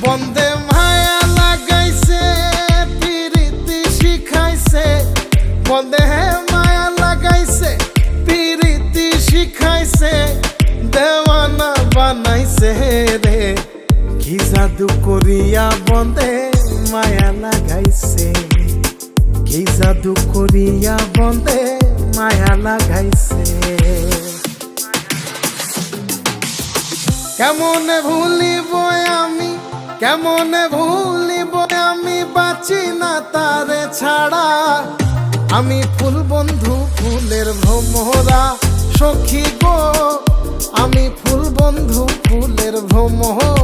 বন্দে মায়া লাগাইছে পিরিতি শিখাইছে, বন্দে মায়া লাগাইছে পিরিতি শিখাইছে, দেওয়ানা বানাইছে রে। কি জাদু করিয়া বন্দে মায়া লাগাইছে, কি জাদু করিয়া বন্দে মায়া লাগাইছে। কেমনে ভুলিব আমি, কেমনে ভুলিব আমি, বাঁচি না তারে ছাড়া। আমি ফুল বন্ধু ফুলের ভ্রমরা সখী গো, আমি ফুল বন্ধু ফুলের ভ্রমরা।